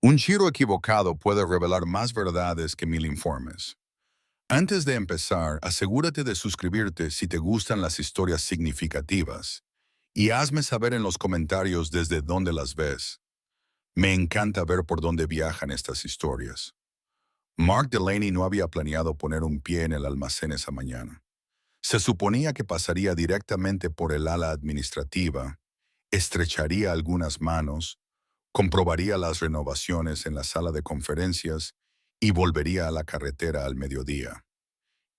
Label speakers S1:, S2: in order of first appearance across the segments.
S1: Un giro equivocado puede revelar más verdades que mil informes. Antes de empezar, asegúrate de suscribirte si te gustan las historias significativas y hazme saber en los comentarios desde dónde las ves. Me encanta ver por dónde viajan estas historias. Mark Delaney no había planeado poner un pie en el almacén esa mañana. Se suponía que pasaría directamente por el ala administrativa, estrecharía algunas manos, comprobaría las renovaciones en la sala de conferencias y volvería a la carretera al mediodía.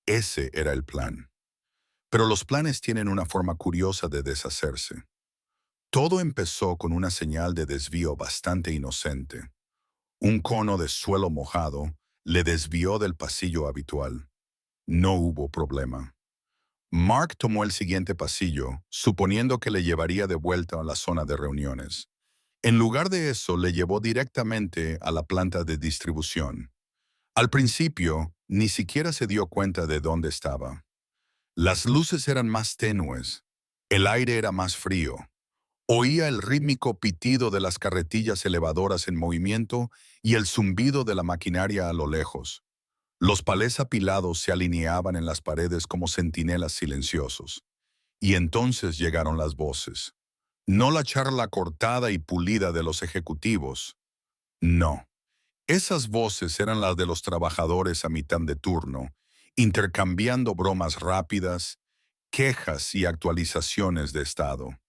S1: Ese era el plan. Pero los planes tienen una forma curiosa de deshacerse. Todo empezó con una señal de desvío bastante inocente. Un cono de suelo mojado le desvió del pasillo habitual. No hubo problema. Mark tomó el siguiente pasillo, suponiendo que le llevaría de vuelta a la zona de reuniones. En lugar de eso, le llevó directamente a la planta de distribución. Al principio, ni siquiera se dio cuenta de dónde estaba. Las luces eran más tenues, el aire era más frío. Oía el rítmico pitido de las carretillas elevadoras en movimiento y el zumbido de la maquinaria a lo lejos. Los palés apilados se alineaban en las paredes como centinelas silenciosos. Y entonces llegaron las voces. No la charla cortada y pulida de los ejecutivos. No. Esas voces eran las de los trabajadores a mitad de turno, intercambiando bromas rápidas, quejas y actualizaciones de estado.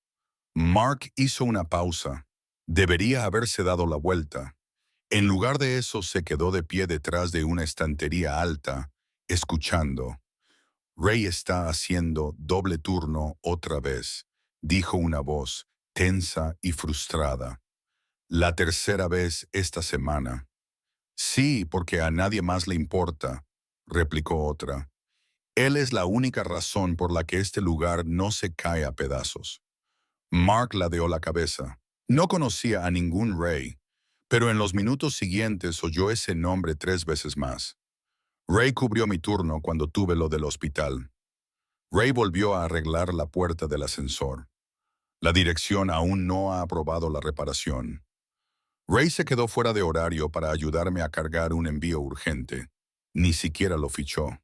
S1: Mark hizo una pausa. Debería haberse dado la vuelta. En lugar de eso, se quedó de pie detrás de una estantería alta, escuchando. Ray está haciendo doble turno otra vez, dijo una voz, tensa y frustrada. La tercera vez esta semana. Sí, porque a nadie más le importa, replicó otra. Él es la única razón por la que este lugar no se cae a pedazos. Mark ladeó la cabeza. No conocía a ningún Ray, pero en los minutos siguientes oyó ese nombre 3 veces más. Ray cubrió mi turno cuando tuve lo del hospital. Ray volvió a arreglar la puerta del ascensor. La dirección aún no ha aprobado la reparación. Ray se quedó fuera de horario para ayudarme a cargar un envío urgente. Ni siquiera lo fichó.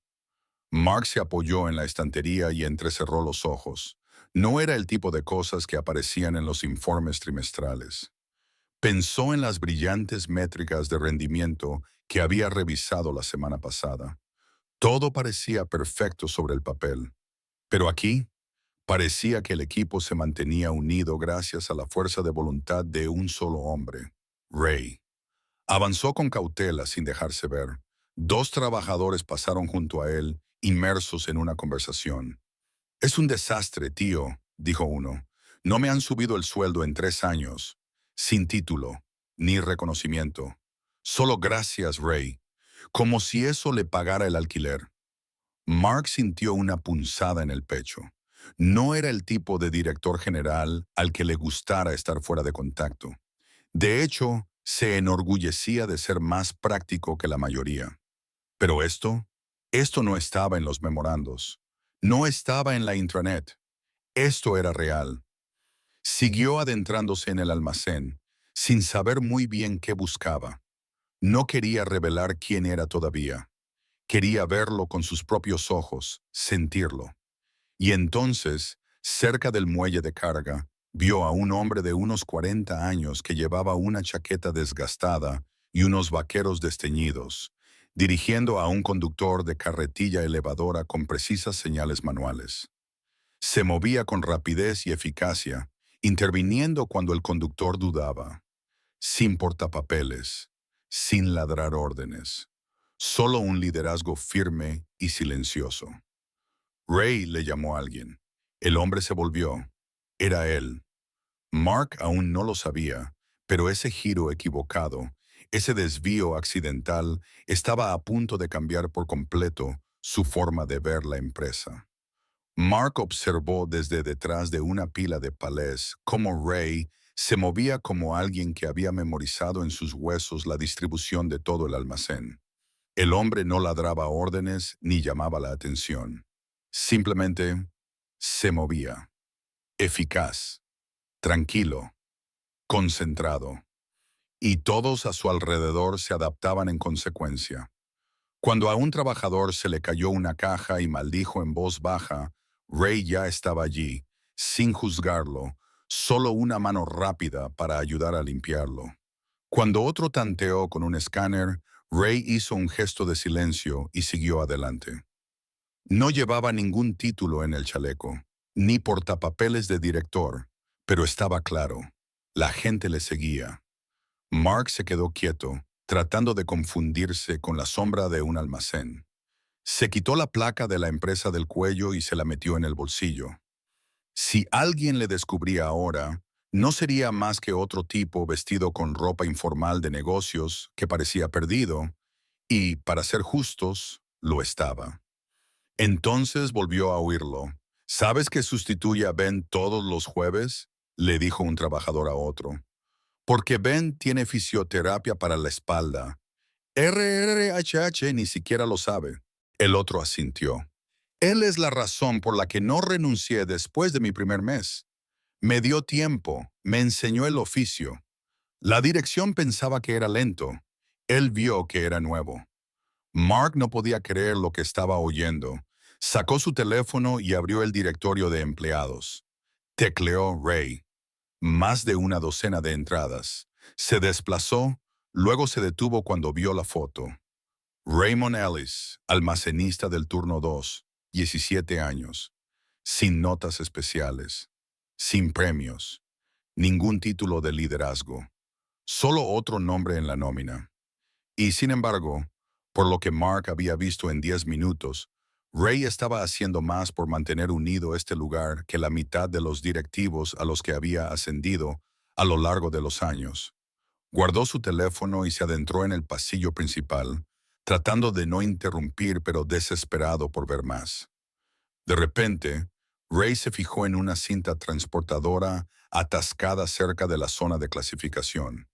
S1: Mark se apoyó en la estantería y entrecerró los ojos. No era el tipo de cosas que aparecían en los informes trimestrales. Pensó en las brillantes métricas de rendimiento que había revisado la semana pasada. Todo parecía perfecto sobre el papel. Pero aquí, parecía que el equipo se mantenía unido gracias a la fuerza de voluntad de un solo hombre, Ray. Avanzó con cautela sin dejarse ver. Dos trabajadores pasaron junto a él, inmersos en una conversación. Es un desastre, tío, dijo uno. No me han subido el sueldo en 3 años, sin título, ni reconocimiento. Solo gracias, Ray, como si eso le pagara el alquiler. Mark sintió una punzada en el pecho. No era el tipo de director general al que le gustara estar fuera de contacto. De hecho, se enorgullecía de ser más práctico que la mayoría. Pero esto no estaba en los memorandos. No estaba en la intranet. Esto era real. Siguió adentrándose en el almacén, sin saber muy bien qué buscaba. No quería revelar quién era todavía. Quería verlo con sus propios ojos, sentirlo. Y entonces, cerca del muelle de carga, vio a un hombre de unos 40 años que llevaba una chaqueta desgastada y unos vaqueros desteñidos, dirigiendo a un conductor de carretilla elevadora con precisas señales manuales. Se movía con rapidez y eficacia, interviniendo cuando el conductor dudaba, sin portapapeles, sin ladrar órdenes, solo un liderazgo firme y silencioso. Ray le llamó a alguien. El hombre se volvió. Era él. Mark aún no lo sabía, pero ese giro equivocado, ese desvío accidental, estaba a punto de cambiar por completo su forma de ver la empresa. Mark observó desde detrás de una pila de palés cómo Ray se movía como alguien que había memorizado en sus huesos la distribución de todo el almacén. El hombre no ladraba órdenes ni llamaba la atención. Simplemente se movía, eficaz, tranquilo, concentrado. y todos a su alrededor se adaptaban en consecuencia. Cuando a un trabajador se le cayó una caja y maldijo en voz baja, Ray ya estaba allí, sin juzgarlo, solo una mano rápida para ayudar a limpiarlo. Cuando otro tanteó con un escáner, Ray hizo un gesto de silencio y siguió adelante. No llevaba ningún título en el chaleco, ni portapapeles de director, pero estaba claro, la gente le seguía. Mark se quedó quieto, tratando de confundirse con la sombra de un almacén. Se quitó la placa de la empresa del cuello y se la metió en el bolsillo. Si alguien le descubría ahora, no sería más que otro tipo vestido con ropa informal de negocios que parecía perdido, y, para ser justos, lo estaba. Entonces volvió a oírlo. ¿Sabes que sustituye a Ben todos los jueves?, le dijo un trabajador a otro. Porque Ben tiene fisioterapia para la espalda. RRHH ni siquiera lo sabe. El otro asintió. Él es la razón por la que no renuncié después de mi primer mes. Me dio tiempo, me enseñó el oficio. La dirección pensaba que era lento. Él vio que era nuevo. Mark no podía creer lo que estaba oyendo. Sacó su teléfono y abrió el directorio de empleados. Tecleó Ray. Más de una docena de entradas. Se desplazó, luego se detuvo cuando vio la foto. Raymond Ellis, almacenista del turno 2, 17 años. Sin notas especiales. Sin premios. Ningún título de liderazgo. Solo otro nombre en la nómina. Y sin embargo, por lo que Mark había visto en 10 minutos, Ray estaba haciendo más por mantener unido este lugar que la mitad de los directivos a los que había ascendido a lo largo de los años. Guardó su teléfono y se adentró en el pasillo principal, tratando de no interrumpir pero desesperado por ver más. De repente, Ray se fijó en una cinta transportadora atascada cerca de la zona de clasificación.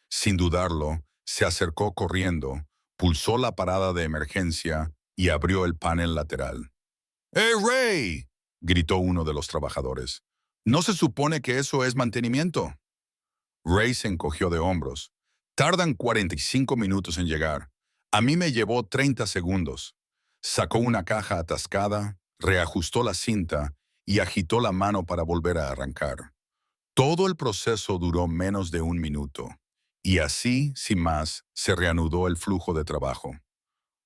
S1: Sin dudarlo, se acercó corriendo, pulsó la parada de emergencia y abrió el panel lateral. ¡Hey, Ray!, gritó uno de los trabajadores. ¿No se supone que eso es mantenimiento? Ray se encogió de hombros. Tardan 45 minutos en llegar. A mí me llevó 30 segundos. Sacó una caja atascada, reajustó la cinta y agitó la mano para volver a arrancar. Todo el proceso duró menos de un minuto. Y así, sin más, se reanudó el flujo de trabajo.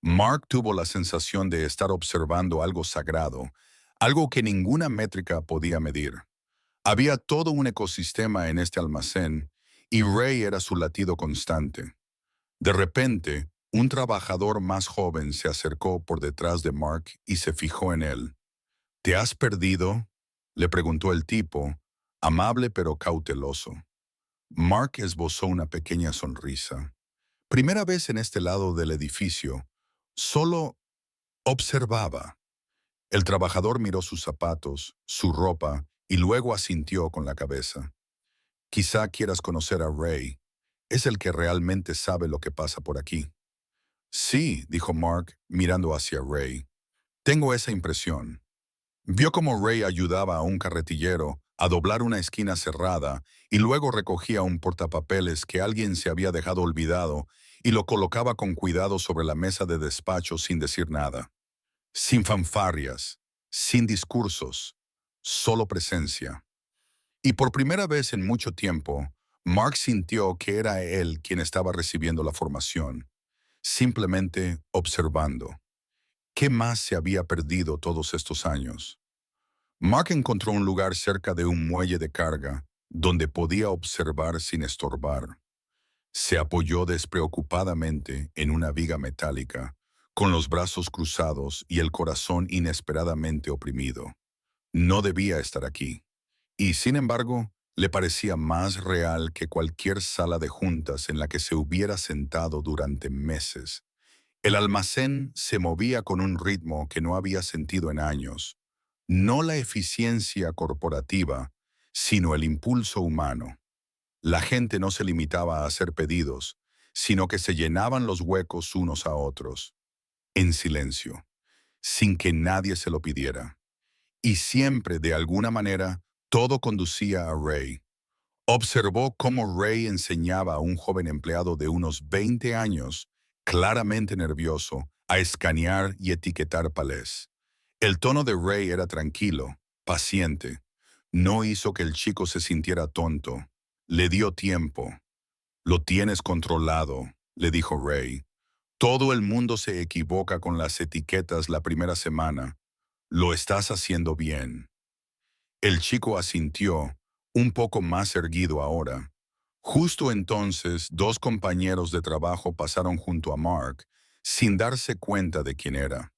S1: Mark tuvo la sensación de estar observando algo sagrado, algo que ninguna métrica podía medir. Había todo un ecosistema en este almacén, y Ray era su latido constante. De repente, un trabajador más joven se acercó por detrás de Mark y se fijó en él. ¿Te has perdido?, le preguntó el tipo, amable pero cauteloso. Mark esbozó una pequeña sonrisa. Primera vez en este lado del edificio, solo observaba. El trabajador miró sus zapatos, su ropa, y luego asintió con la cabeza. Quizá quieras conocer a Ray. Es el que realmente sabe lo que pasa por aquí. Sí, dijo Mark, mirando hacia Ray. Tengo esa impresión. Vio cómo Ray ayudaba a un carretillero a doblar una esquina cerrada y luego recogía un portapapeles que alguien se había dejado olvidado y lo colocaba con cuidado sobre la mesa de despacho sin decir nada. Sin fanfarrias, sin discursos, solo presencia. Y por primera vez en mucho tiempo, Mark sintió que era él quien estaba recibiendo la formación, simplemente observando. ¿Qué más se había perdido todos estos años? Mark encontró un lugar cerca de un muelle de carga, donde podía observar sin estorbar. Se apoyó despreocupadamente en una viga metálica, con los brazos cruzados y el corazón inesperadamente oprimido. No debía estar aquí. Y, sin embargo, le parecía más real que cualquier sala de juntas en la que se hubiera sentado durante meses. El almacén se movía con un ritmo que no había sentido en años. No la eficiencia corporativa, sino el impulso humano. La gente no se limitaba a hacer pedidos, sino que se llenaban los huecos unos a otros, en silencio, sin que nadie se lo pidiera. Y siempre, de alguna manera, todo conducía a Ray. Observó cómo Ray enseñaba a un joven empleado de unos 20 años, claramente nervioso, a escanear y etiquetar palés. El tono de Ray era tranquilo, paciente. No hizo que el chico se sintiera tonto. Le dio tiempo. Lo tienes controlado, le dijo Ray. Todo el mundo se equivoca con las etiquetas la primera semana. Lo estás haciendo bien. El chico asintió, un poco más erguido ahora. Justo entonces, dos compañeros de trabajo pasaron junto a Mark, sin darse cuenta de quién era.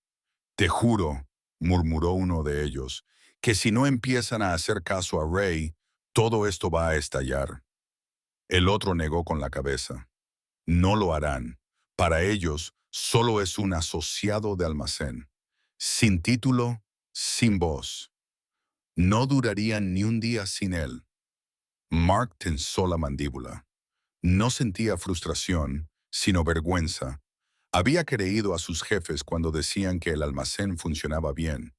S1: Te juro, murmuró uno de ellos, que si no empiezan a hacer caso a Ray, todo esto va a estallar. El otro negó con la cabeza. No lo harán. Para ellos, solo es un asociado de almacén. Sin título, sin voz. No durarían ni un día sin él. Mark tensó la mandíbula. No sentía frustración, sino vergüenza. Había creído a sus jefes cuando decían que el almacén funcionaba bien,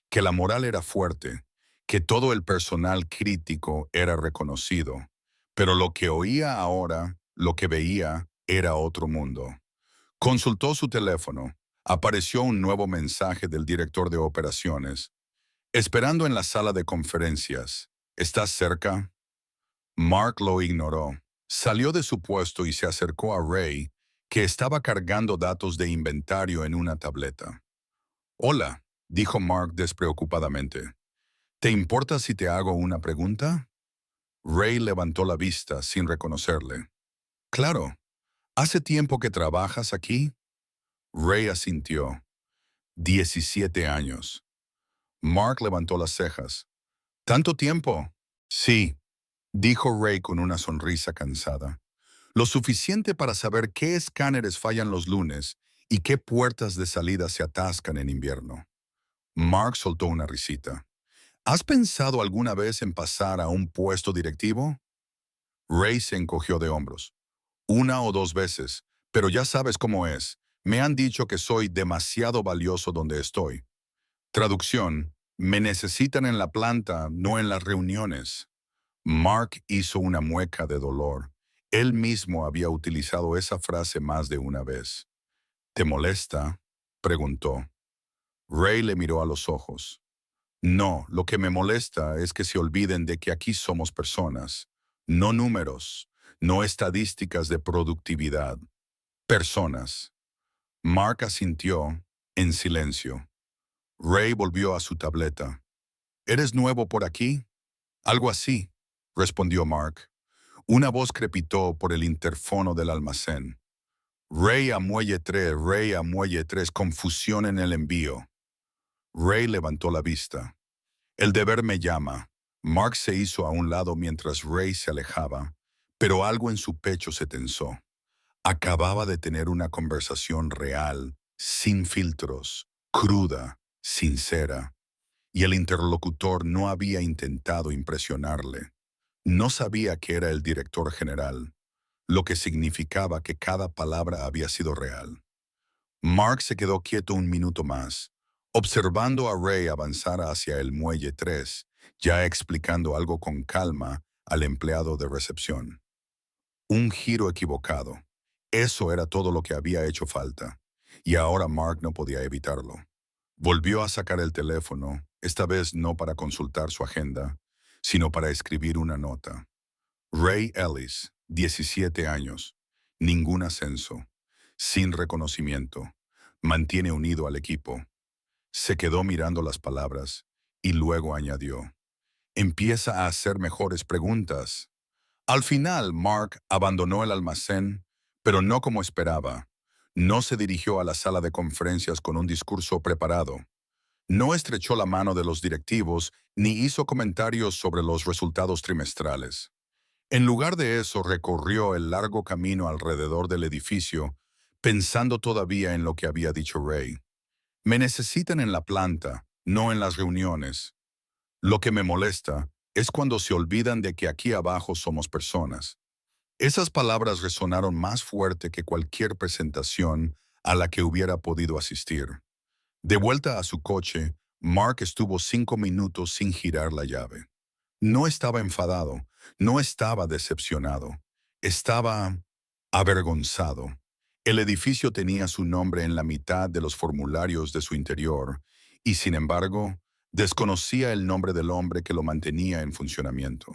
S1: que la moral era fuerte, que todo el personal crítico era reconocido. Pero lo que oía ahora, lo que veía, era otro mundo. Consultó su teléfono. Apareció un nuevo mensaje del director de operaciones. Esperando en la sala de conferencias. ¿Estás cerca? Mark lo ignoró. Salió de su puesto y se acercó a Ray, que estaba cargando datos de inventario en una tableta. Hola, dijo Mark despreocupadamente. ¿Te importa si te hago una pregunta? Ray levantó la vista sin reconocerle. Claro. ¿Hace tiempo que trabajas aquí? Ray asintió. 17 años. Mark levantó las cejas. ¿Tanto tiempo? Sí, dijo Ray con una sonrisa cansada. Lo suficiente para saber qué escáneres fallan los lunes y qué puertas de salida se atascan en invierno. Mark soltó una risita. ¿Has pensado alguna vez en pasar a un puesto directivo? Ray se encogió de hombros. Una o dos veces, pero ya sabes cómo es. Me han dicho que soy demasiado valioso donde estoy. Traducción, me necesitan en la planta, no en las reuniones. Mark hizo una mueca de dolor. Él mismo había utilizado esa frase más de una vez. ¿Te molesta? Preguntó. Ray le miró a los ojos. No, lo que me molesta es que se olviden de que aquí somos personas, no números, no estadísticas de productividad. Personas. Mark asintió, en silencio. Ray volvió a su tableta. ¿Eres nuevo por aquí? Algo así, respondió Mark. Una voz crepitó por el interfono del almacén. Ray a Muelle 3, Ray a Muelle 3, confusión en el envío. Ray levantó la vista. El deber me llama. Mark se hizo a un lado mientras Ray se alejaba, pero algo en su pecho se tensó. Acababa de tener una conversación real, sin filtros, cruda, sincera, y el interlocutor no había intentado impresionarle. No sabía que era el director general, lo que significaba que cada palabra había sido real. Mark se quedó quieto un minuto más, observando a Ray avanzar hacia el muelle 3, ya explicando algo con calma al empleado de recepción. Un giro equivocado. Eso era todo lo que había hecho falta, y ahora Mark no podía evitarlo. Volvió a sacar el teléfono, esta vez no para consultar su agenda, sino para escribir una nota. Ray Ellis, 17 años, ningún ascenso, sin reconocimiento, mantiene unido al equipo. Se quedó mirando las palabras y luego añadió, empieza a hacer mejores preguntas. Al final, Mark abandonó el almacén, pero no como esperaba. No se dirigió a la sala de conferencias con un discurso preparado. No estrechó la mano de los directivos ni hizo comentarios sobre los resultados trimestrales. En lugar de eso, recorrió el largo camino alrededor del edificio, pensando todavía en lo que había dicho Ray. Me necesitan en la planta, no en las reuniones. Lo que me molesta es cuando se olvidan de que aquí abajo somos personas. Esas palabras resonaron más fuerte que cualquier presentación a la que hubiera podido asistir. De vuelta a su coche, Mark estuvo 5 minutos sin girar la llave. No estaba enfadado, No estaba decepcionado, estaba avergonzado. El edificio tenía su nombre en la mitad de los formularios de su interior y, sin embargo, desconocía el nombre del hombre que lo mantenía en funcionamiento.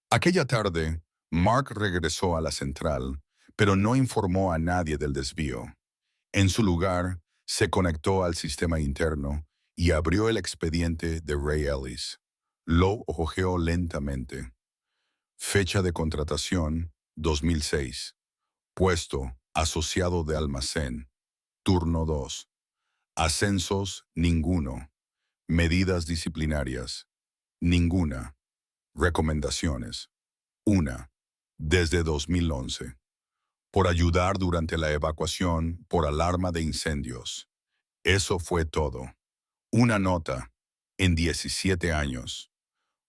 S1: Aquella tarde, Mark regresó a la central, pero no informó a nadie del desvío. En su lugar, se conectó al sistema interno y abrió el expediente de Ray Ellis. Lo hojeó lentamente. Fecha de contratación, 2006. Puesto, asociado de almacén. Turno 2. Ascensos, ninguno. Medidas disciplinarias. Ninguna. Recomendaciones. Una. Desde 2011. Por ayudar durante la evacuación por alarma de incendios. Eso fue todo. Una nota. En 17 años.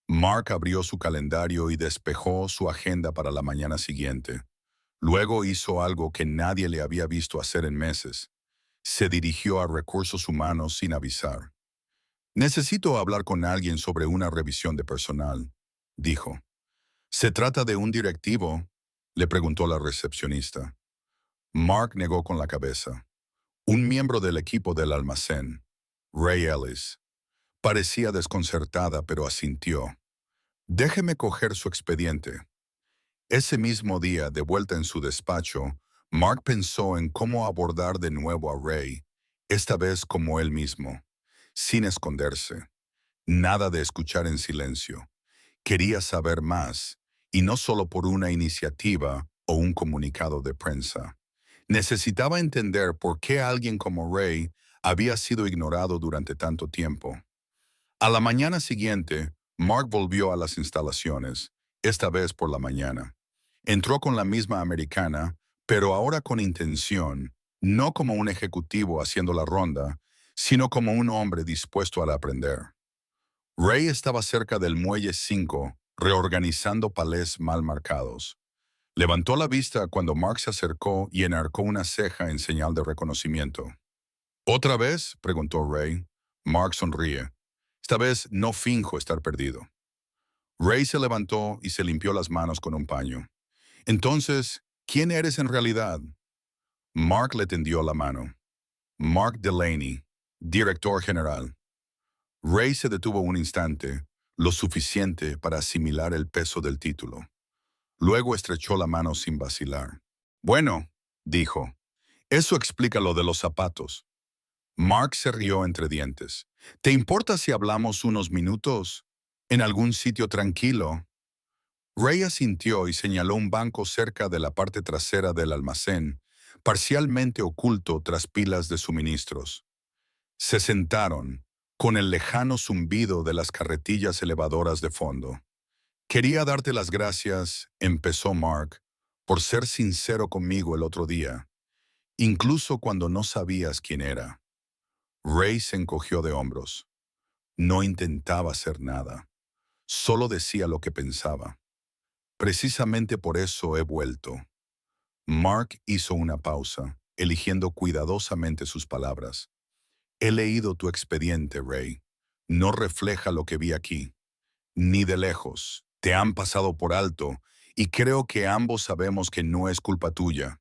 S1: Mark abrió su calendario y despejó su agenda para la mañana siguiente. Luego hizo algo que nadie le había visto hacer en meses. Se dirigió a recursos humanos sin avisar. Necesito hablar con alguien sobre una revisión de personal, dijo. ¿Se trata de un directivo?, le preguntó la recepcionista. Mark negó con la cabeza. Un miembro del equipo del almacén, Ray Ellis. Parecía desconcertada, pero asintió. Déjeme coger su expediente. Ese mismo día, de vuelta en su despacho, Mark pensó en cómo abordar de nuevo a Ray, esta vez como él mismo, sin esconderse. Nada de escuchar en silencio. Quería saber más, y no solo por una iniciativa o un comunicado de prensa. Necesitaba entender por qué alguien como Ray había sido ignorado durante tanto tiempo. A la mañana siguiente, Mark volvió a las instalaciones, esta vez por la mañana. Entró con la misma americana, pero ahora con intención, no como un ejecutivo haciendo la ronda, sino como un hombre dispuesto a aprender. Ray estaba cerca del muelle 5, reorganizando palés mal marcados. Levantó la vista cuando Mark se acercó y enarcó una ceja en señal de reconocimiento. ¿Otra vez?, preguntó Ray. Mark sonríe. Esta vez no finjo estar perdido. Ray se levantó y se limpió las manos con un paño. Entonces, ¿quién eres en realidad? Mark le tendió la mano. Mark Delaney, director general. Ray se detuvo un instante, lo suficiente para asimilar el peso del título. Luego estrechó la mano sin vacilar. Bueno, dijo, eso explica lo de los zapatos. Mark se rió entre dientes. ¿Te importa si hablamos unos minutos? ¿En algún sitio tranquilo? Ray asintió y señaló un banco cerca de la parte trasera del almacén, parcialmente oculto tras pilas de suministros. Se sentaron, con el lejano zumbido de las carretillas elevadoras de fondo. Quería darte las gracias, empezó Mark, por ser sincero conmigo el otro día, incluso cuando no sabías quién era. Ray se encogió de hombros. No intentaba hacer nada. Solo decía lo que pensaba. Precisamente por eso he vuelto. Mark hizo una pausa, eligiendo cuidadosamente sus palabras. He leído tu expediente, Ray. No refleja lo que vi aquí. Ni de lejos. Te han pasado por alto, y creo que ambos sabemos que no es culpa tuya.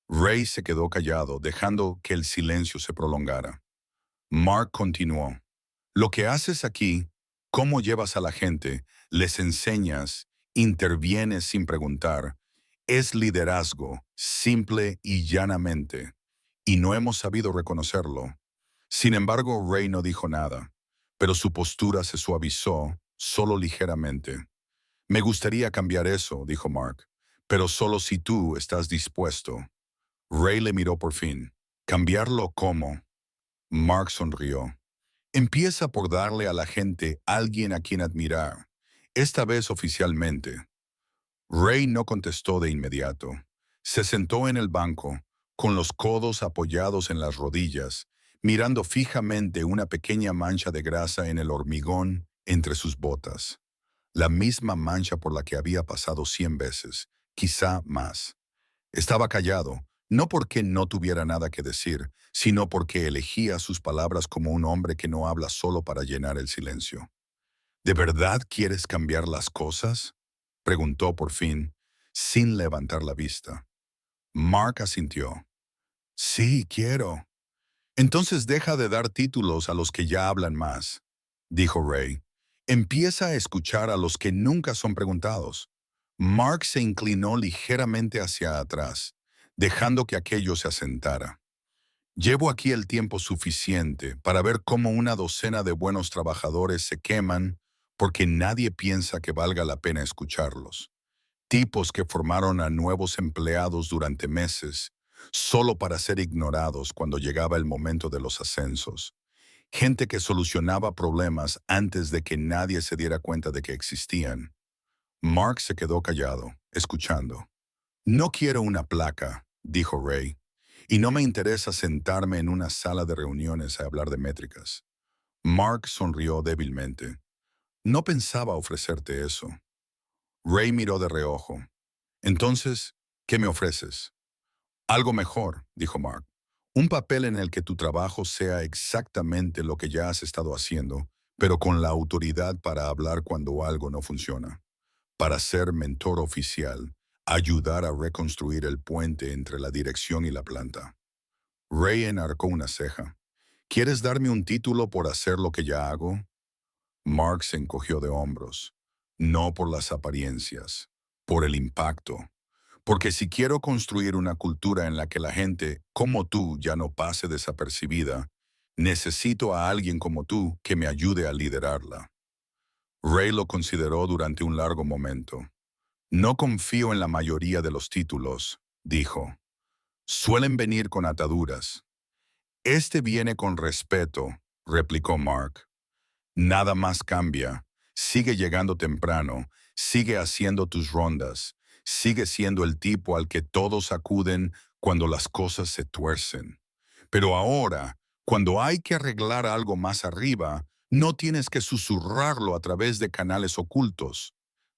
S1: Ray se quedó callado, dejando que el silencio se prolongara. Mark continuó. Lo que haces aquí, cómo llevas a la gente, les enseñas, intervienes sin preguntar, es liderazgo, simple y llanamente, y no hemos sabido reconocerlo. Sin embargo, Ray no dijo nada, pero su postura se suavizó, solo ligeramente. Me gustaría cambiar eso, dijo Mark, pero solo si tú estás dispuesto. Ray le miró por fin. ¿Cambiarlo cómo? Mark sonrió. Empieza por darle a la gente alguien a quien admirar, esta vez oficialmente. Ray no contestó de inmediato. Se sentó en el banco, con los codos apoyados en las rodillas, mirando fijamente una pequeña mancha de grasa en el hormigón entre sus botas. La misma mancha por la que había pasado 100 veces, quizá más. Estaba callado, no porque no tuviera nada que decir, sino porque elegía sus palabras como un hombre que no habla solo para llenar el silencio. ¿De verdad quieres cambiar las cosas? Preguntó por fin, sin levantar la vista. Mark asintió. Sí, quiero. Entonces deja de dar títulos a los que ya hablan más, dijo Ray. Empieza a escuchar a los que nunca son preguntados. Mark se inclinó ligeramente hacia atrás, dejando que aquello se asentara. Llevo aquí el tiempo suficiente para ver cómo una docena de buenos trabajadores se queman porque nadie piensa que valga la pena escucharlos. Tipos que formaron a nuevos empleados durante meses, solo para ser ignorados cuando llegaba el momento de los ascensos. Gente que solucionaba problemas antes de que nadie se diera cuenta de que existían. Mark se quedó callado, escuchando. No quiero una placa, dijo Ray, y no me interesa sentarme en una sala de reuniones a hablar de métricas. Mark sonrió débilmente. No pensaba ofrecerte eso. Ray miró de reojo. Entonces, ¿qué me ofreces? Algo mejor, dijo Mark. Un papel en el que tu trabajo sea exactamente lo que ya has estado haciendo, pero con la autoridad para hablar cuando algo no funciona. Para ser mentor oficial, ayudar a reconstruir el puente entre la dirección y la planta. Ray enarcó una ceja. ¿Quieres darme un título por hacer lo que ya hago? Mark se encogió de hombros. No por las apariencias, por el impacto. Porque si quiero construir una cultura en la que la gente, como tú, ya no pase desapercibida, necesito a alguien como tú que me ayude a liderarla. Ray lo consideró durante un largo momento. No confío en la mayoría de los títulos, dijo. Suelen venir con ataduras. Este viene con respeto, replicó Mark. Nada más cambia. Sigue llegando temprano, sigue haciendo tus rondas, sigue siendo el tipo al que todos acuden cuando las cosas se tuercen. Pero ahora, cuando hay que arreglar algo más arriba, no tienes que susurrarlo a través de canales ocultos.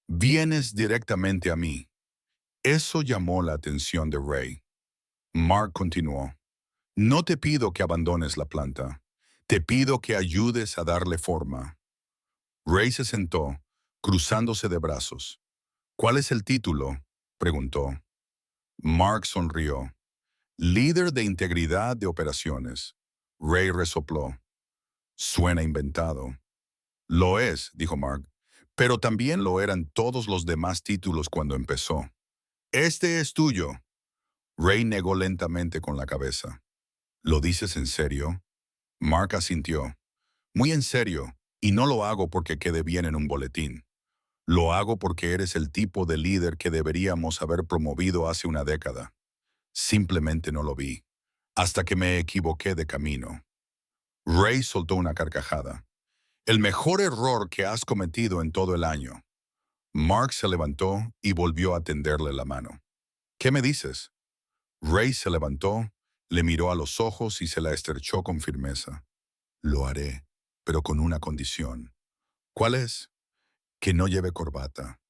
S1: Vienes directamente a mí. Eso llamó la atención de Ray. Mark continuó. No te pido que abandones la planta. Te pido que ayudes a darle forma. Ray se sentó, cruzándose de brazos. ¿Cuál es el título? Preguntó. Mark sonrió. Líder de integridad de operaciones. Ray resopló. Suena inventado. Lo es, dijo Mark, pero también lo eran todos los demás títulos cuando empezó. Este es tuyo. Ray negó lentamente con la cabeza. ¿Lo dices en serio? Mark asintió. Muy en serio, y no lo hago porque quede bien en un boletín. Lo hago porque eres el tipo de líder que deberíamos haber promovido hace una década. Simplemente no lo vi, hasta que me equivoqué de camino. Ray soltó una carcajada. El mejor error que has cometido en todo el año. Mark se levantó y volvió a tenderle la mano. ¿Qué me dices? Ray se levantó, le miró a los ojos y se la estrechó con firmeza. Lo haré, pero con una condición. ¿Cuál es? Que no lleve corbata.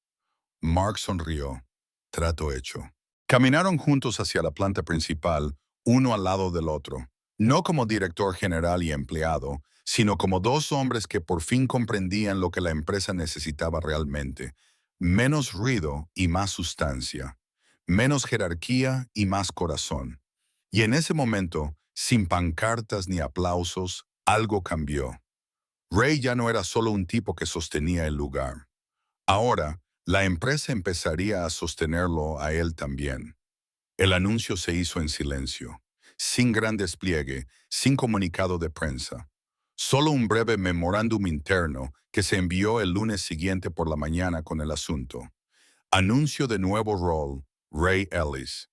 S1: Mark sonrió. Trato hecho. Caminaron juntos hacia la planta principal, uno al lado del otro, no como director general y empleado, sino como dos hombres que por fin comprendían lo que la empresa necesitaba realmente. Menos ruido y más sustancia. Menos jerarquía y más corazón. Y en ese momento, sin pancartas ni aplausos, algo cambió. Ray ya no era solo un tipo que sostenía el lugar. Ahora, la empresa empezaría a sostenerlo a él también. El anuncio se hizo en silencio, sin gran despliegue, sin comunicado de prensa. Solo un breve memorándum interno que se envió el lunes siguiente por la mañana con el asunto. Anuncio de nuevo rol, Ray Ellis.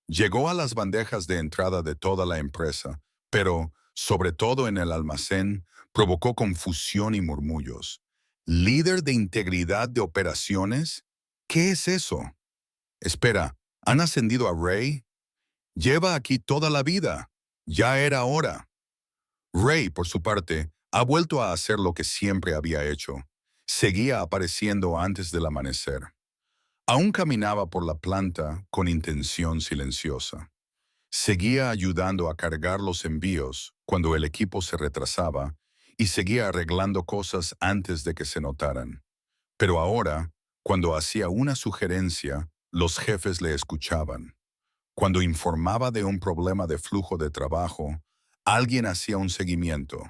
S1: Llegó a las bandejas de entrada de toda la empresa, pero, sobre todo en el almacén, provocó confusión y murmullos. ¿Líder de integridad de operaciones? ¿Qué es eso? Espera, ¿han ascendido a Ray? Lleva aquí toda la vida. Ya era hora. Ray, por su parte, ha vuelto a hacer lo que siempre había hecho. Seguía apareciendo antes del amanecer. Aún caminaba por la planta con intención silenciosa. Seguía ayudando a cargar los envíos cuando el equipo se retrasaba y seguía arreglando cosas antes de que se notaran. Pero ahora, Cuando hacía una sugerencia, los jefes le escuchaban. Cuando informaba de un problema de flujo de trabajo, alguien hacía un seguimiento.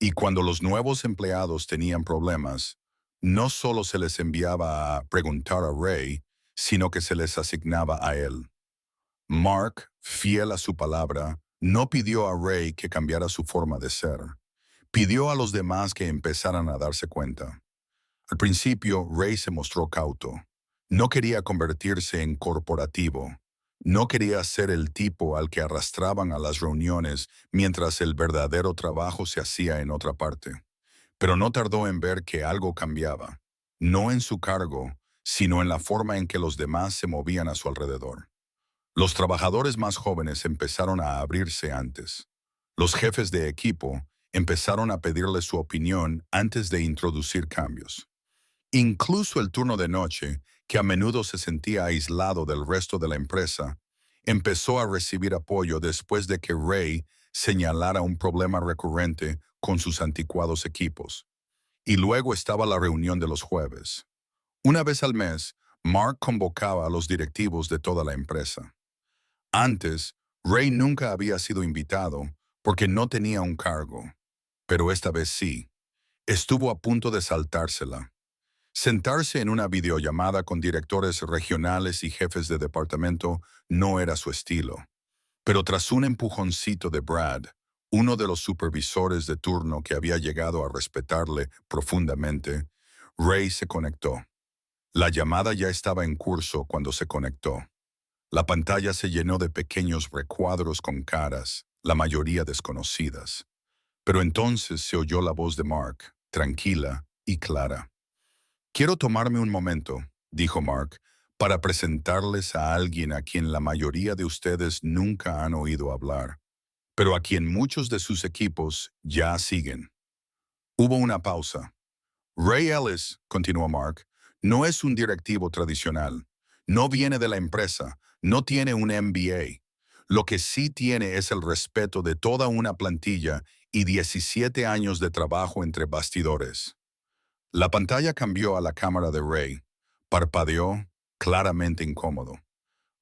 S1: Y cuando los nuevos empleados tenían problemas, no solo se les enviaba a preguntar a Ray, sino que se les asignaba a él. Mark, fiel a su palabra, no pidió a Ray que cambiara su forma de ser. Pidió a los demás que empezaran a darse cuenta. Al principio, Ray se mostró cauto. No quería convertirse en corporativo. No quería ser el tipo al que arrastraban a las reuniones mientras el verdadero trabajo se hacía en otra parte. Pero no tardó en ver que algo cambiaba. No en su cargo, sino en la forma en que los demás se movían a su alrededor. Los trabajadores más jóvenes empezaron a abrirse antes. Los jefes de equipo empezaron a pedirle su opinión antes de introducir cambios. Incluso el turno de noche, que a menudo se sentía aislado del resto de la empresa, empezó a recibir apoyo después de que Ray señalara un problema recurrente con sus anticuados equipos. Y luego estaba la reunión de los jueves. Una vez al mes, Mark convocaba a los directivos de toda la empresa. Antes, Ray nunca había sido invitado porque no tenía un cargo, pero esta vez sí. Estuvo a punto de saltársela. Sentarse en una videollamada con directores regionales y jefes de departamento no era su estilo. Pero tras un empujoncito de Brad, uno de los supervisores de turno que había llegado a respetarle profundamente, Ray se conectó. La llamada ya estaba en curso cuando se conectó. La pantalla se llenó de pequeños recuadros con caras, la mayoría desconocidas. Pero entonces se oyó la voz de Mark, tranquila y clara. «Quiero tomarme un momento», dijo Mark, «para presentarles a alguien a quien la mayoría de ustedes nunca han oído hablar, pero a quien muchos de sus equipos ya siguen». Hubo una pausa. «Ray Ellis», continuó Mark, «no es un directivo tradicional. No viene de la empresa, no tiene un MBA. Lo que sí tiene es el respeto de toda una plantilla y 17 años de trabajo entre bastidores». La pantalla cambió a la cámara de Ray. Parpadeó, claramente incómodo.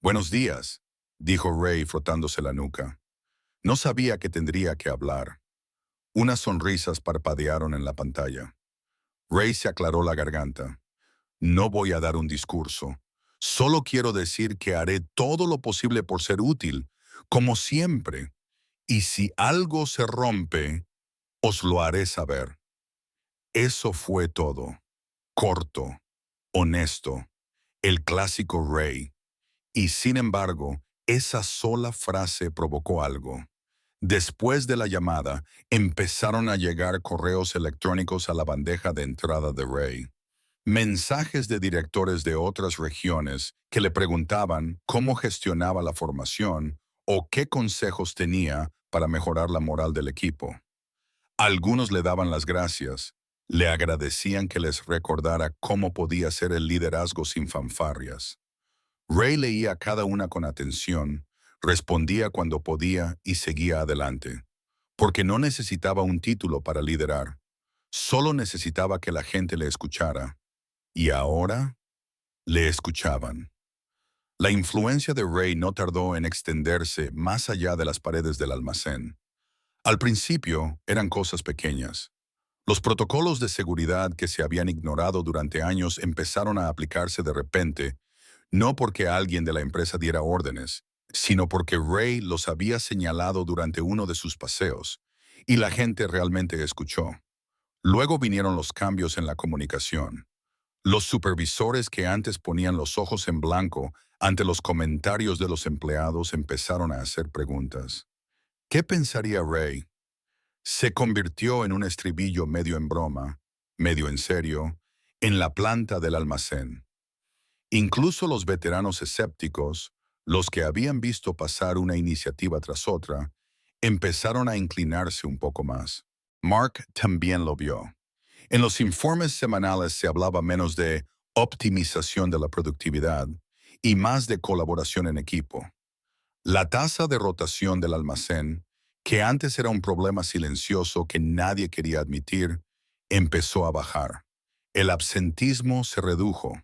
S1: «Buenos días», dijo Ray frotándose la nuca. No sabía que tendría que hablar. Unas sonrisas parpadearon en la pantalla. Ray se aclaró la garganta. «No voy a dar un discurso. Solo quiero decir que haré todo lo posible por ser útil, como siempre. Y si algo se rompe, os lo haré saber». Eso fue todo. Corto, honesto, el clásico Ray. Y sin embargo, esa sola frase provocó algo. Después de la llamada, empezaron a llegar correos electrónicos a la bandeja de entrada de Ray. Mensajes de directores de otras regiones que le preguntaban cómo gestionaba la formación o qué consejos tenía para mejorar la moral del equipo. Algunos le daban las gracias, le agradecían que les recordara cómo podía ser el liderazgo sin fanfarrias. Ray leía cada una con atención, respondía cuando podía y seguía adelante, porque no necesitaba un título para liderar, solo necesitaba que la gente le escuchara. Y ahora le escuchaban. La influencia de Ray no tardó en extenderse más allá de las paredes del almacén. Al principio eran cosas pequeñas. Los protocolos de seguridad que se habían ignorado durante años empezaron a aplicarse de repente, no porque alguien de la empresa diera órdenes, sino porque Ray los había señalado durante uno de sus paseos, y la gente realmente escuchó. Luego vinieron los cambios en la comunicación. Los supervisores que antes ponían los ojos en blanco ante los comentarios de los empleados empezaron a hacer preguntas. ¿Qué pensaría Ray? Se convirtió en un estribillo medio en broma, medio en serio, en la planta del almacén. Incluso los veteranos escépticos, los que habían visto pasar una iniciativa tras otra, empezaron a inclinarse un poco más. Mark también lo vio. En los informes semanales se hablaba menos de optimización de la productividad y más de colaboración en equipo. La tasa de rotación del almacén, que antes era un problema silencioso que nadie quería admitir, empezó a bajar. El absentismo se redujo.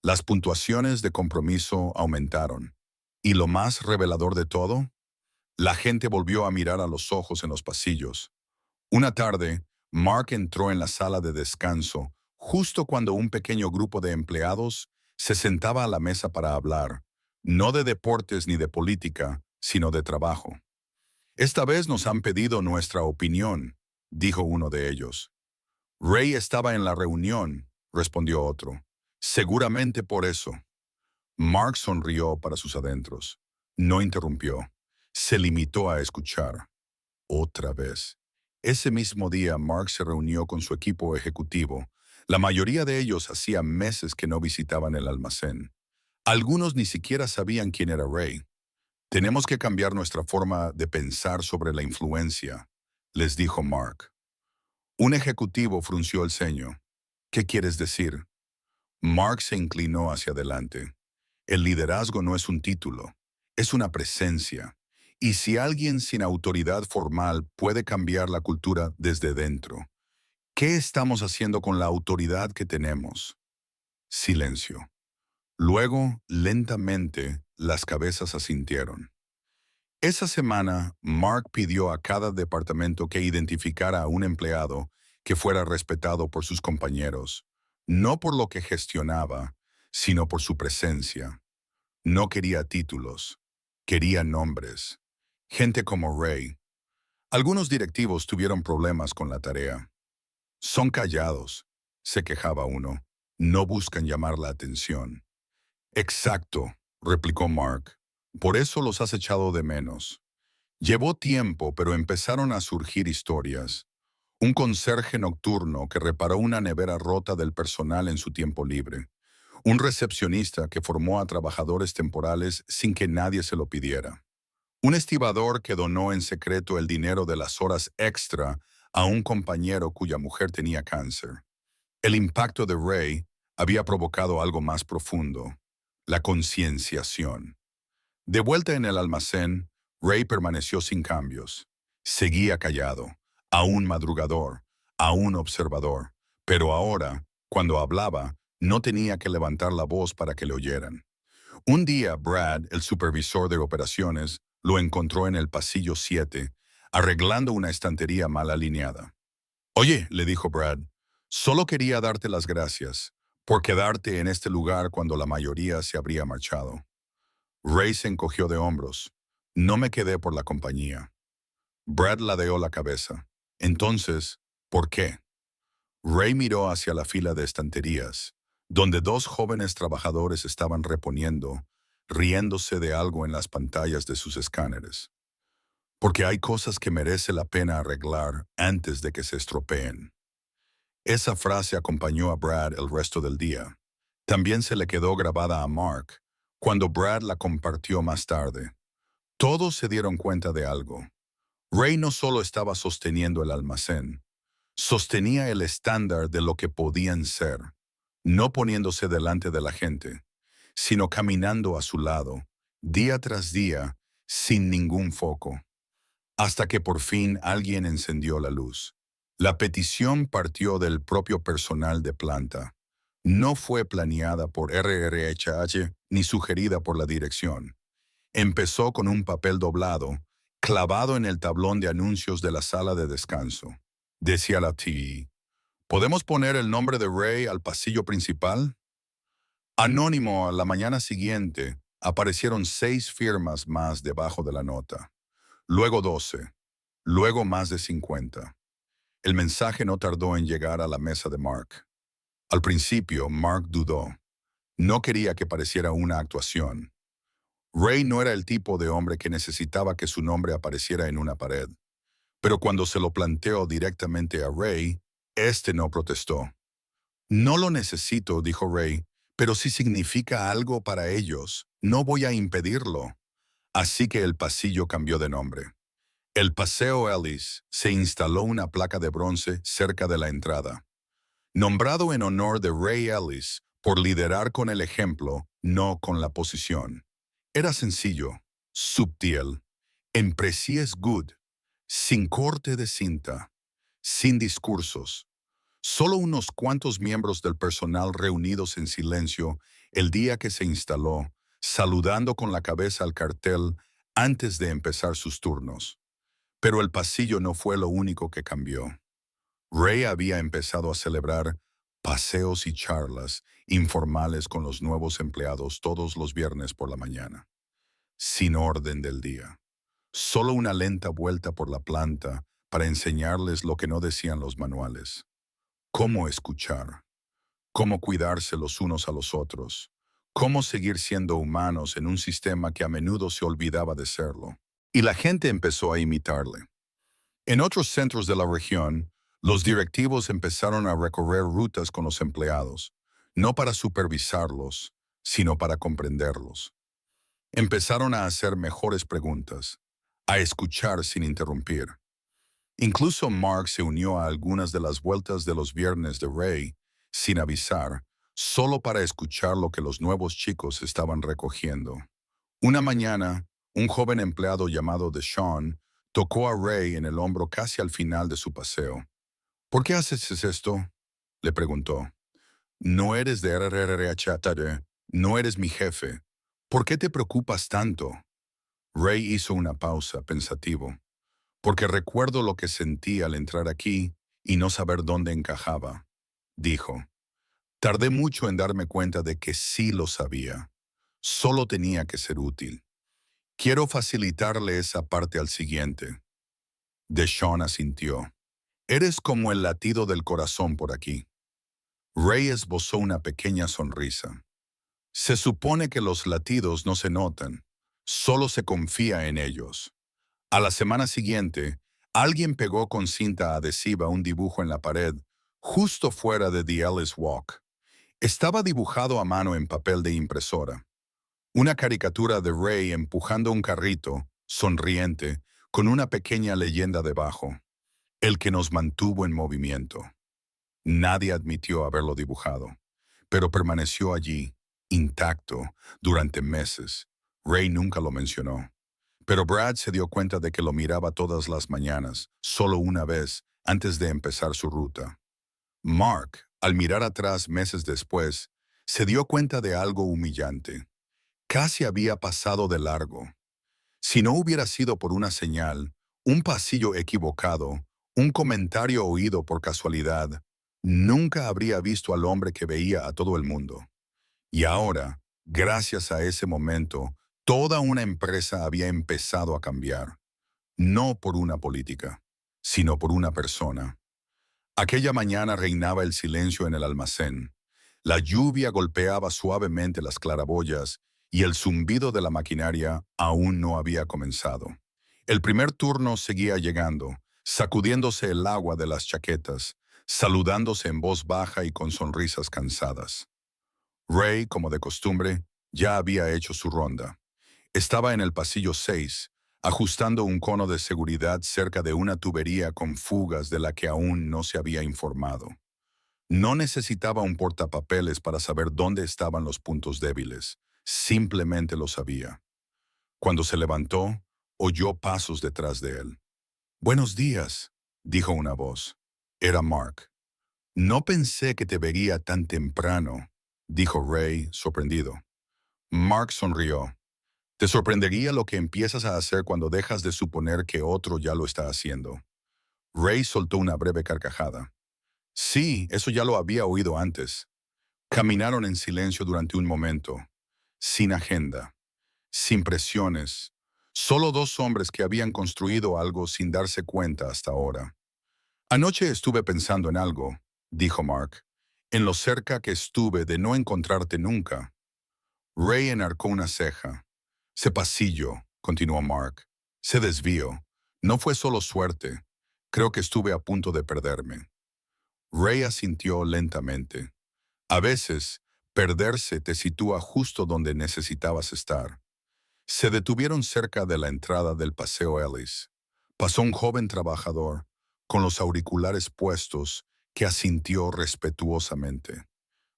S1: Las puntuaciones de compromiso aumentaron. Y lo más revelador de todo, la gente volvió a mirar a los ojos en los pasillos. Una tarde, Mark entró en la sala de descanso justo cuando un pequeño grupo de empleados se sentaba a la mesa para hablar, no de deportes ni de política, sino de trabajo. Esta vez nos han pedido nuestra opinión, dijo uno de ellos. Ray estaba en la reunión, respondió otro. Seguramente por eso. Mark sonrió para sus adentros. No interrumpió. Se limitó a escuchar. Otra vez. Ese mismo día, Mark se reunió con su equipo ejecutivo. La mayoría de ellos hacía meses que no visitaban el almacén. Algunos ni siquiera sabían quién era Ray. Tenemos que cambiar nuestra forma de pensar sobre la influencia, les dijo Mark. Un ejecutivo frunció el ceño. ¿Qué quieres decir? Mark se inclinó hacia adelante. El liderazgo no es un título, es una presencia. Y si alguien sin autoridad formal puede cambiar la cultura desde dentro, ¿qué estamos haciendo con la autoridad que tenemos? Silencio. Luego, lentamente, las cabezas asintieron. Esa semana, Mark pidió a cada departamento que identificara a un empleado que fuera respetado por sus compañeros, no por lo que gestionaba, sino por su presencia. No quería títulos, quería nombres. Gente como Ray. Algunos directivos tuvieron problemas con la tarea. Son callados, se quejaba uno. No buscan llamar la atención. Exacto, replicó Mark. Por eso los has echado de menos. Llevó tiempo, pero empezaron a surgir historias. Un conserje nocturno que reparó una nevera rota del personal en su tiempo libre. Un recepcionista que formó a trabajadores temporales sin que nadie se lo pidiera. Un estibador que donó en secreto el dinero de las horas extra a un compañero cuya mujer tenía cáncer. El impacto de Ray había provocado algo más profundo, la concienciación. De vuelta en el almacén, Ray permaneció sin cambios. Seguía callado, aún madrugador, aún observador, pero ahora, cuando hablaba, no tenía que levantar la voz para que le oyeran. Un día, Brad, el supervisor de operaciones, lo encontró en el pasillo 7, arreglando una estantería mal alineada. Oye, le dijo Brad, solo quería darte las gracias por quedarte en este lugar cuando la mayoría se habría marchado. Ray se encogió de hombros. No me quedé por la compañía. Brad ladeó la cabeza. Entonces, ¿por qué? Ray miró hacia la fila de estanterías, donde dos jóvenes trabajadores estaban reponiendo, riéndose de algo en las pantallas de sus escáneres. Porque hay cosas que merece la pena arreglar antes de que se estropeen. Esa frase acompañó a Brad el resto del día. También se le quedó grabada a Mark, cuando Brad la compartió más tarde. Todos se dieron cuenta de algo. Ray no solo estaba sosteniendo el almacén, sostenía el estándar de lo que podían ser, no poniéndose delante de la gente, sino caminando a su lado, día tras día, sin ningún foco. Hasta que por fin alguien encendió la luz. La petición partió del propio personal de planta. No fue planeada por RRHH ni sugerida por la dirección. Empezó con un papel doblado, clavado en el tablón de anuncios de la sala de descanso. Decía la TE, ¿podemos poner el nombre de Ray al pasillo principal? Anónimo, a la mañana siguiente, aparecieron 6 firmas más debajo de la nota. Luego 12. Luego más de 50. El mensaje no tardó en llegar a la mesa de Mark. Al principio, Mark dudó. No quería que pareciera una actuación. Ray no era el tipo de hombre que necesitaba que su nombre apareciera en una pared. Pero cuando se lo planteó directamente a Ray, este no protestó. No lo necesito, dijo Ray, pero si significa algo para ellos, no voy a impedirlo. Así que el pasillo cambió de nombre. El Paseo Ellis se instaló una placa de bronce cerca de la entrada. Nombrado en honor de Ray Ellis por liderar con el ejemplo, no con la posición. Era sencillo, sutil, emphasis good, sin corte de cinta, sin discursos. Solo unos cuantos miembros del personal reunidos en silencio el día que se instaló, saludando con la cabeza al cartel antes de empezar sus turnos. Pero el pasillo no fue lo único que cambió. Ray había empezado a celebrar paseos y charlas informales con los nuevos empleados todos los viernes por la mañana, sin orden del día. Solo una lenta vuelta por la planta para enseñarles lo que no decían los manuales. Cómo escuchar, cómo cuidarse los unos a los otros, cómo seguir siendo humanos en un sistema que a menudo se olvidaba de serlo. Y la gente empezó a imitarle. En otros centros de la región, los directivos empezaron a recorrer rutas con los empleados, no para supervisarlos, sino para comprenderlos. Empezaron a hacer mejores preguntas, a escuchar sin interrumpir. Incluso Mark se unió a algunas de las vueltas de los viernes de Ray, sin avisar, solo para escuchar lo que los nuevos chicos estaban recogiendo. Una mañana, un joven empleado llamado Deshaun tocó a Ray en el hombro casi al final de su paseo. ¿Por qué haces esto? Le preguntó. No eres de RRHATD, no eres mi jefe. ¿Por qué te preocupas tanto? Ray hizo una pausa, pensativo. Porque recuerdo lo que sentí al entrar aquí y no saber dónde encajaba, dijo. Tardé mucho en darme cuenta de que sí lo sabía. Solo tenía que ser útil. Quiero facilitarle esa parte al siguiente. Deshaun asintió. Eres como el latido del corazón por aquí. Ray esbozó una pequeña sonrisa. Se supone que los latidos no se notan, solo se confía en ellos. A la semana siguiente, alguien pegó con cinta adhesiva un dibujo en la pared, justo fuera de The Ellis Walk. Estaba dibujado a mano en papel de impresora. Una caricatura de Ray empujando un carrito, sonriente, con una pequeña leyenda debajo. El que nos mantuvo en movimiento. Nadie admitió haberlo dibujado, pero permaneció allí, intacto, durante meses. Ray nunca lo mencionó. Pero Brad se dio cuenta de que lo miraba todas las mañanas, solo una vez, antes de empezar su ruta. Mark, al mirar atrás meses después, se dio cuenta de algo humillante. Casi había pasado de largo. Si no hubiera sido por una señal, un pasillo equivocado, un comentario oído por casualidad, nunca habría visto al hombre que veía a todo el mundo. Y ahora, gracias a ese momento, toda una empresa había empezado a cambiar. No por una política, sino por una persona. Aquella mañana reinaba el silencio en el almacén. La lluvia golpeaba suavemente las claraboyas y el zumbido de la maquinaria aún no había comenzado. El primer turno seguía llegando, sacudiéndose el agua de las chaquetas, saludándose en voz baja y con sonrisas cansadas. Ray, como de costumbre, ya había hecho su ronda. Estaba en el pasillo 6, ajustando un cono de seguridad cerca de una tubería con fugas de la que aún no se había informado. No necesitaba un portapapeles para saber dónde estaban los puntos débiles. Simplemente lo sabía. Cuando se levantó, oyó pasos detrás de él. «Buenos días», dijo una voz. Era Mark. «No pensé que te vería tan temprano», dijo Ray, sorprendido. Mark sonrió. «Te sorprendería lo que empiezas a hacer cuando dejas de suponer que otro ya lo está haciendo». Ray soltó una breve carcajada. «Sí, eso ya lo había oído antes». Caminaron en silencio durante un momento, sin agenda, sin presiones, solo dos hombres que habían construido algo sin darse cuenta hasta ahora. «Anoche estuve pensando en algo», dijo Mark, «en lo cerca que estuve de no encontrarte nunca». Ray enarcó una ceja. «Ese pasillo», continuó Mark, «se desvió. No fue solo suerte. Creo que estuve a punto de perderme». Ray asintió lentamente. A veces, perderse te sitúa justo donde necesitabas estar. Se detuvieron cerca de la entrada del Paseo Ellis. Pasó un joven trabajador, con los auriculares puestos, que asintió respetuosamente.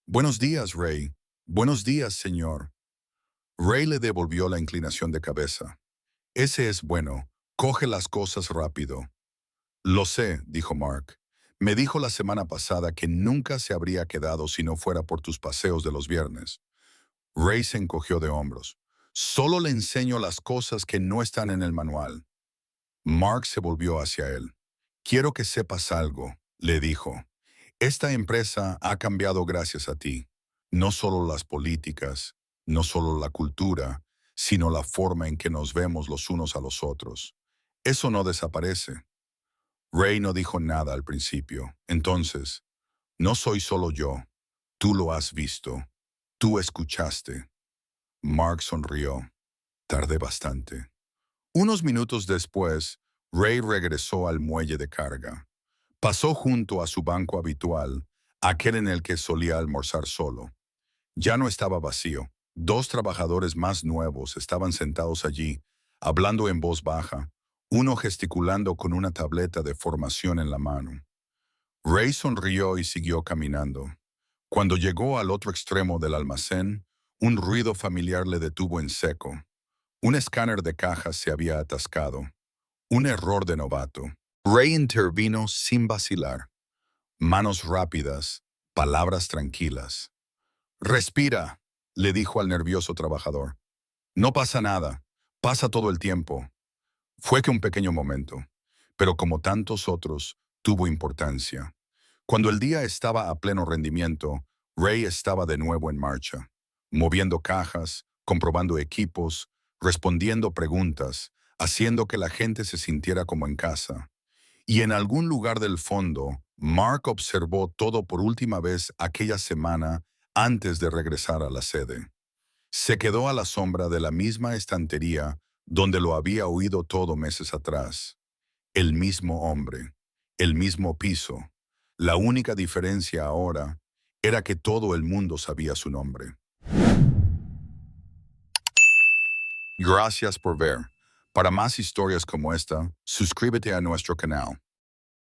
S1: «Buenos días, Ray». «Buenos días, señor». Ray le devolvió la inclinación de cabeza. «Ese es bueno. Coge las cosas rápido». «Lo sé», dijo Mark. «Me dijo la semana pasada que nunca se habría quedado si no fuera por tus paseos de los viernes. Ray se encogió de hombros. Solo le enseño las cosas que no están en el manual. Mark se volvió hacia él. Quiero que sepas algo, le dijo. Esta empresa ha cambiado gracias a ti. No solo las políticas, no solo la cultura, sino la forma en que nos vemos los unos a los otros. Eso no desaparece. Ray no dijo nada al principio. Entonces, no soy solo yo. Tú lo has visto. Tú escuchaste. Mark sonrió. Tardé bastante. Unos minutos después, Ray regresó al muelle de carga. Pasó junto a su banco habitual, aquel en el que solía almorzar solo. Ya no estaba vacío. Dos trabajadores más nuevos estaban sentados allí, hablando en voz baja, uno gesticulando con una tableta de formación en la mano. Ray sonrió y siguió caminando. Cuando llegó al otro extremo del almacén, un ruido familiar le detuvo en seco. Un escáner de cajas se había atascado. Un error de novato. Ray intervino sin vacilar. Manos rápidas, palabras tranquilas. Respira, le dijo al nervioso trabajador. No pasa nada, pasa todo el tiempo. Fue que un pequeño momento, pero como tantos otros, tuvo importancia. Cuando el día estaba a pleno rendimiento, Ray estaba de nuevo en marcha, moviendo cajas, comprobando equipos, respondiendo preguntas, haciendo que la gente se sintiera como en casa. Y en algún lugar del fondo, Mark observó todo por última vez aquella semana antes de regresar a la sede. Se quedó a la sombra de la misma estantería donde lo había oído todo meses atrás. El mismo hombre, el mismo piso. La única diferencia ahora era que todo el mundo sabía su nombre. Gracias por ver. Para más historias como esta, suscríbete a nuestro canal.